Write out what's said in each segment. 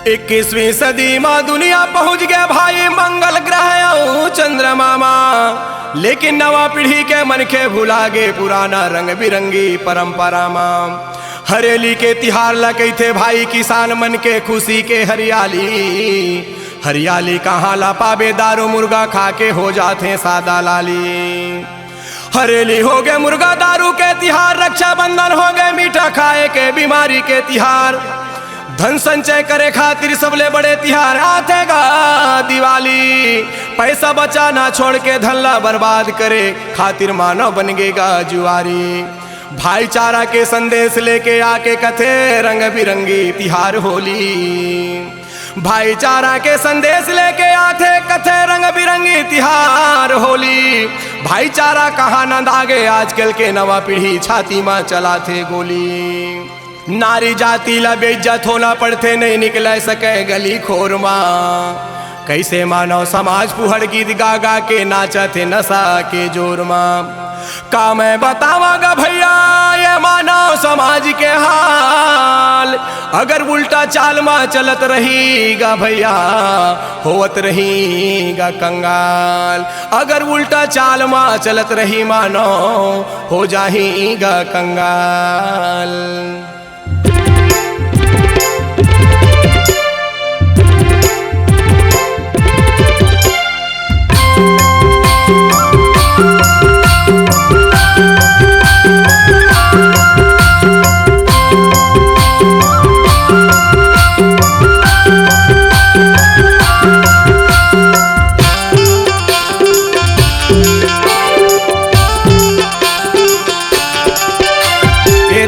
21वीं सदी में दुनिया पहुंच गया भाई मंगल ग्रह और चंद्रमा मां, लेकिन नवा पीढ़ी के मन के भुला गे पुराना रंग बिरंगी परंपरा मां। हरेली के तिहार लगे थे भाई किसान मन के खुशी के हरियाली, हरियाली कहाँ ला पावे दारू मुर्गा खा के हो जाते सादा लाली। हरेली हो गए मुर्गा दारू के तिहार, रक्षाबंधन हो गए मीठा खाए के बीमारी के तिहार। धन संचय करे खातिर सबले बड़े तिहार आते गा दिवाली। पैसा बचाना छोड़ के धनला बर्बाद करे खातिर मानव बन गेगा जुआरी। भाईचारा के संदेश लेके आके कथे रंग बिरंगी तिहार होली। भाईचारा के संदेश लेके आते कथे रंग बिरंगी तिहार होली। भाईचारा कहाँ नंद आगे आजकल के नवा पीढ़ी छाती में चलाते गोली। नारी जाति ला बेइज्जत होना पड़ते नहीं निकल सके गली खोर माँ। कैसे मानव समाज पुहड़ गीत गा गा के नाचते नशा के जोर माँ। का मैं बतावागा भैया ये मानव समाज के हाल, अगर उल्टा चाल में चलत रहेगा भैया होवत रहेगा कंगाल। अगर उल्टा चाल में चलत रही मानव हो जाएगा कंगाल।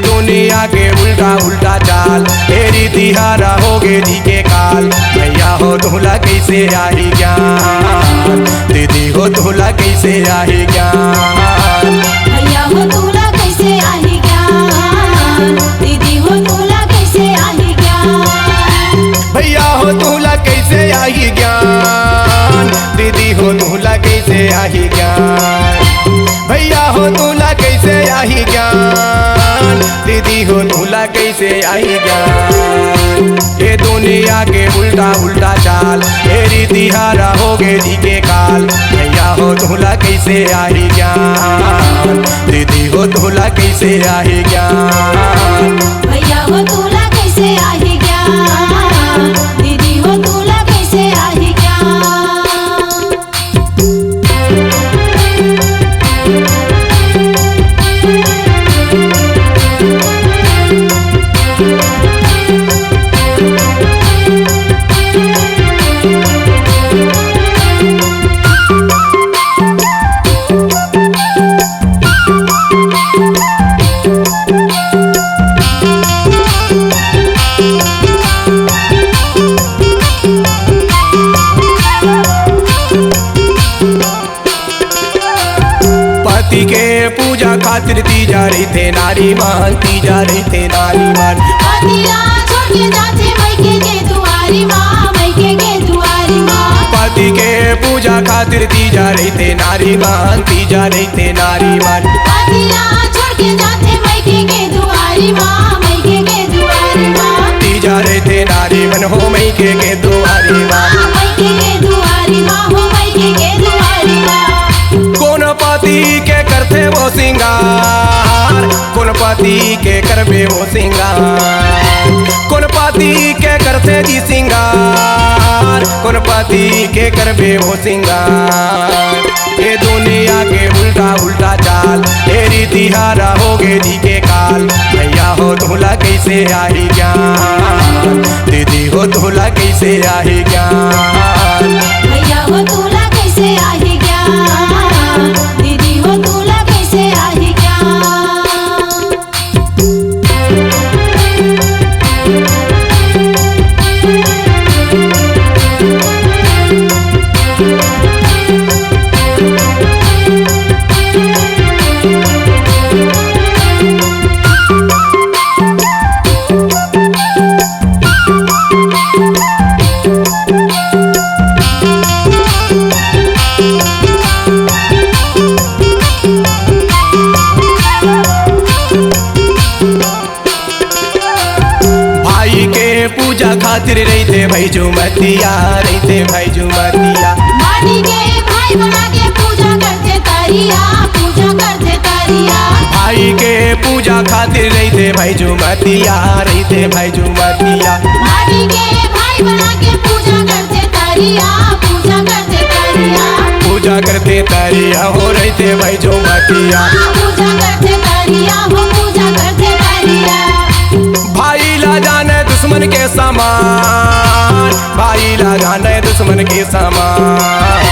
दुनिया के उल्टा उल्टा चाल तेरी तिहारा हो गे जी के काल। भैया हो धोला कैसे आई ज्ञान, दीदी हो धोला कैसे आई ज्ञान। भैया हो धोला कैसे आई ज्ञान, दीदी हो धोला कैसे आई ज्ञान। भैया हो धोला कैसे आई ज्ञान, दीदी हो धोला कैसे आई ज्ञान। भैया हो धोला कैसे आई ज्ञान, दीदी हो धोला कैसे आई ज्ञान। ये दुनिया के उल्टा उल्टा चाल तेरी तिहारा हो गे जी के काल। भैया हो धोला कैसे आई ज्ञान, दीदी हो धोला कैसे आई ज्ञान। भैया हो धोला कैसे आई ज्ञान, दीदी हो धोला कैसे आई ज्ञान। पति के पूजा खातिर तीजा रही थे नारी मान, तीजा रही थे नारी मान। पतिया छोड़ के जाते मैके के दुआरी माँ, मैके के दुआरी माँ। पति के पूजा खातिर तीजा रही थे नारी मान, तीजा रही थे नारी मान। पतिया छोड़ के जाते मैके के दुआरी माँ, मैके के दुआरी माँ। तीजा रहे थे नारी मन हो मैके के दुआरी माँ। मैके के दुआरी माँ हो मैके के दुआरी माँ। कौन पति के करते वो सिंगार, कौन पति के करबे वो सिंगार। कौन पति के करते जी सिंगार, कौन पति के करबे वो सिंगार। ये दुनिया के उल्टा उल्टा चाल तेरी तिहारा हो गे जी के काल। भैया हो धोला कैसे आई ज्ञान, दीदी हो धोला कैसे आई ज्ञान। भैया हो धोला कैसे आई ज्ञान, दीदी हो धोला कैसे आई ज्ञान। पूजा खातिर रहते भाई झुमतिया, रहते भाई झुमतिया। माटी के भाई बना के पूजा करते तारिया, पूजा करते तारिया। भाई के पूजा खातिर रहते भाई झुमतिया, रहते भाई झुमतिया। माटी के भाई बना के पूजा करते तारिया, पूजा करते तारिया। पूजा करते तारिया हो रहते भाई झुमतिया। पूजा करते तारिया हो, पूजा करते तारिया। भाई ला जाने दुश्मन के सामान, भाई ला जाने दुश्मन के सामान।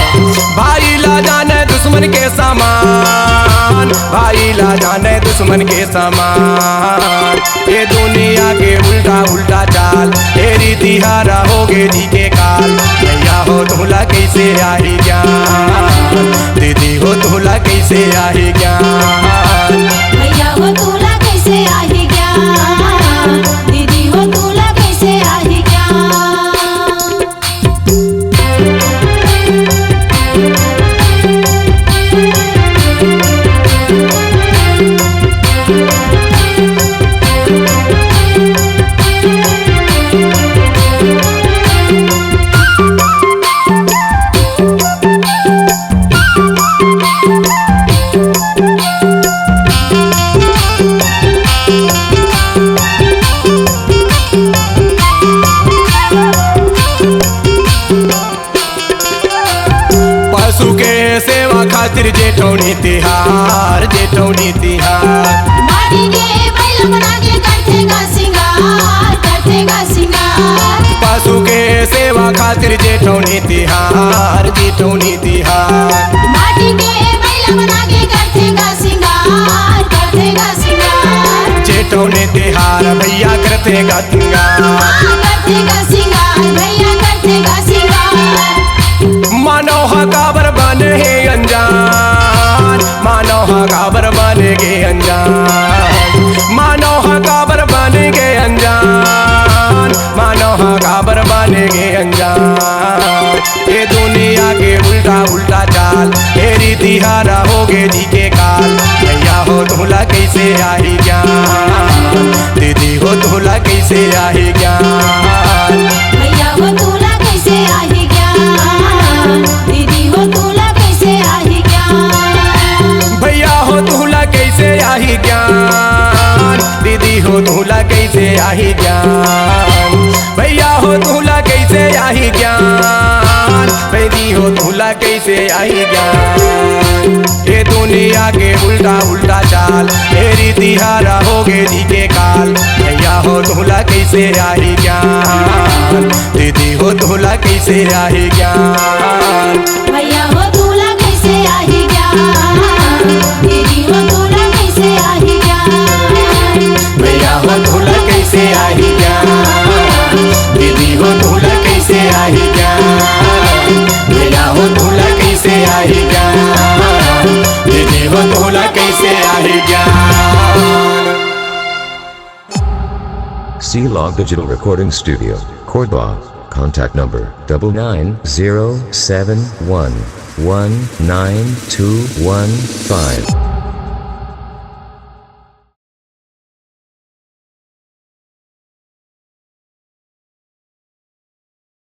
भाई ला जाने दुश्मन के सामान, भाई ला जाने दुश्मन के सामान। ये दुनिया के उल्टा उल्टा चाल, तेरी तिहारा हो गे जी के काल। भैया हो धूला कैसे आई ज्ञान, दीदी हो धूला कैसे आई ज्ञान। भैया हो तूला कैसे आही ज्ञान, दीदी हो तूला कैसे आही ज्ञान। पशु के सेवा खातिर जेठौनी तिहार, जेठौनी तिहार। माटी के बैल बना के करते गा सिंगार, करते गा सिंगार। पशु के सेवा खातिर जेठौनी तिहार, जेठौनी तिहार। माटी के बैल बना के करते गा सिंगार, करते गा सिंगार। जेठौनी तिहार भैया करते गा तिंगार। करते गा सिंगार, भैया करते गा सिंगार। मानो हकाबर बने है अनजान, मानो हकाबर बने गे अनजान। मानो हकाबर बने गे अनजान, मानो हकाबर बने गे अनजान। ये दुनिया के उल्टा उल्टा चाल, तेरी तिहारा हो गे जी के काल। भैया हो धूला कैसे आई ज्ञान, दीदी हो धूला कैसे आई ज्ञान। भैया हो तूला कैसे आही ज्ञान, दीदी हो तूला कैसे आही ज्ञान। भैया हो धूला कैसे आही ज्ञान, दीदी हो धूला कैसे आही ज्ञान। भैया हो धूला कैसे आही ज्ञान, दीदी हो धूला कैसे आही ज्ञान। ये दुनिया के उल्टा उल्टा चाल, तेरी तिहारा हो गे जी के काल। भैया हो धूला कैसे आही ज्ञान, दीदी हो धूला कैसे आही ज्ञान। भैया हो तूला कैसे आही ज्ञान, दीदी हो तूला कैसे आही ज्ञान। भैया हो धूला कैसे आही ज्ञान, दीदी हो धूला कैसे आही ज्ञान। भैया हो धूला कैसे आही ज्ञान, दीदी हो धूला कैसे आही ज्ञान। C-Log Digital Recording Studio, Cordoba. Contact number 99071192115.